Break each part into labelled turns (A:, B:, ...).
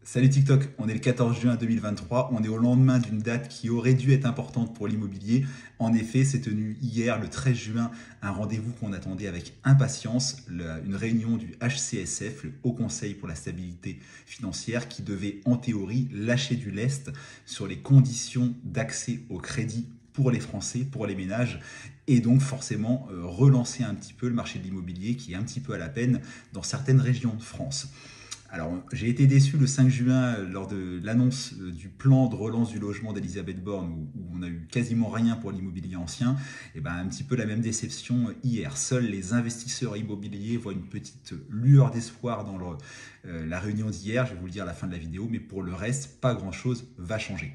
A: Salut TikTok, on est le 14 juin 2023, on est au lendemain d'une date qui aurait dû être importante pour l'immobilier. En effet, s'est tenu hier, le 13 juin, un rendez-vous qu'on attendait avec impatience, une réunion du HCSF, le Haut Conseil pour la stabilité financière, qui devait en théorie lâcher du lest sur les conditions d'accès au crédit pour les Français, pour les ménages, et donc forcément relancer un petit peu le marché de l'immobilier qui est un petit peu à la peine dans certaines régions de France. Alors, j'ai été déçu le 5 juin lors de l'annonce du plan de relance du logement d'Elisabeth Borne où on a eu quasiment rien pour l'immobilier ancien. Et ben, un petit peu la même déception hier. Seuls les investisseurs immobiliers voient une petite lueur d'espoir dans la réunion d'hier. Je vais vous le dire à la fin de la vidéo, mais pour le reste, pas grand-chose va changer.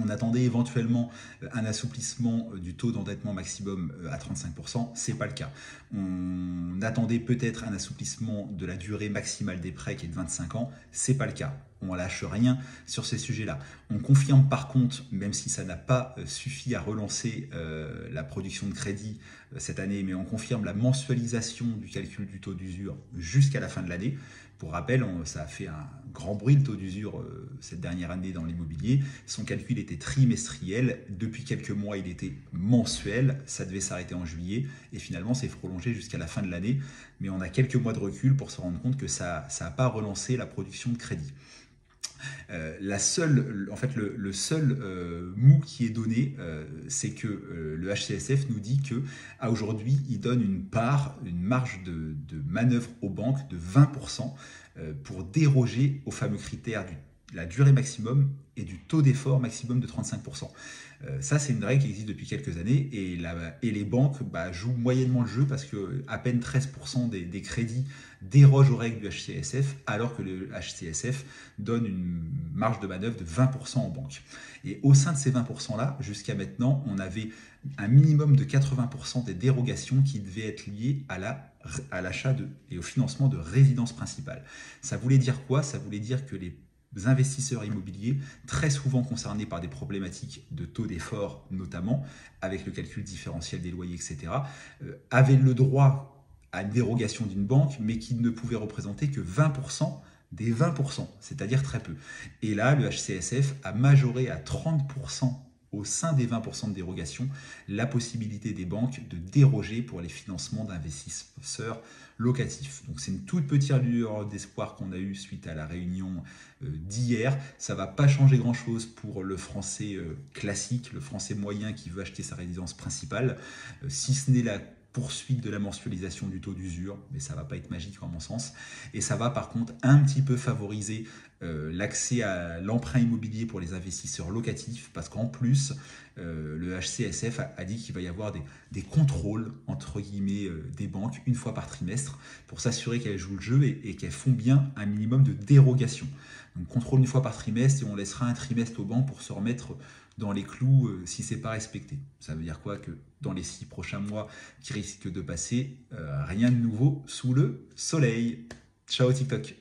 A: On attendait éventuellement un assouplissement du taux d'endettement maximum à 35%, c'est pas le cas. On attendait peut-être un assouplissement de la durée maximale des prêts qui est de 25 ans, c'est pas le cas. On lâche rien sur ces sujets-là. On confirme par contre, même si ça n'a pas suffi à relancer la production de crédit cette année, mais on confirme la mensualisation du calcul du taux d'usure jusqu'à la fin de l'année. Pour rappel, ça a fait un grand bruit le taux d'usure cette dernière année dans l'immobilier. Son calcul était trimestriel. Depuis quelques mois, il était mensuel. Ça devait s'arrêter en juillet. Et finalement, c'est prolongé jusqu'à la fin de l'année. Mais on a quelques mois de recul pour se rendre compte que ça n'a pas relancé la production de crédit. Le seul mot qui est donné, c'est que le HCSF nous dit que à aujourd'hui, il donne une marge de manœuvre aux banques de 20% pour déroger aux fameux critères de la durée maximum et du taux d'effort maximum de 35%. Ça, c'est une règle qui existe depuis quelques années et les banques jouent moyennement le jeu parce que à peine 13% des crédits dérogent aux règles du HCSF alors que le HCSF donne une marge de manœuvre de 20% aux banques. Et au sein de ces 20%-là, jusqu'à maintenant, on avait un minimum de 80% des dérogations qui devaient être liées à l'achat et au financement de résidences principales. Ça voulait dire quoi? Ça voulait dire que les investisseurs immobiliers, très souvent concernés par des problématiques de taux d'effort notamment, avec le calcul différentiel des loyers, etc., avaient le droit à une dérogation d'une banque, mais qui ne pouvait représenter que 20% des 20%, c'est-à-dire très peu. Et là, le HCSF a majoré à 30% au sein des 20% de dérogation la possibilité des banques de déroger pour les financements d'investisseurs locatifs. Donc c'est une toute petite lueur d'espoir qu'on a eue suite à la réunion d'hier. Ça ne va pas changer grand-chose pour le français classique, le français moyen qui veut acheter sa résidence principale, si ce n'est la poursuite de la mensualisation du taux d'usure, mais ça ne va pas être magique en mon sens. Et ça va par contre un petit peu favoriser l'accès à l'emprunt immobilier pour les investisseurs locatifs, parce qu'en plus, le HCSF a dit qu'il va y avoir des contrôles, entre guillemets, des banques une fois par trimestre, pour s'assurer qu'elles jouent le jeu et qu'elles font bien un minimum de dérogation. Donc contrôle une fois par trimestre et on laissera un trimestre aux banques pour se remettre dans les clous si c'est pas respecté. Ça veut dire quoi? Que dans les 6 prochains mois qui risquent de passer, rien de nouveau sous le soleil. Ciao TikTok.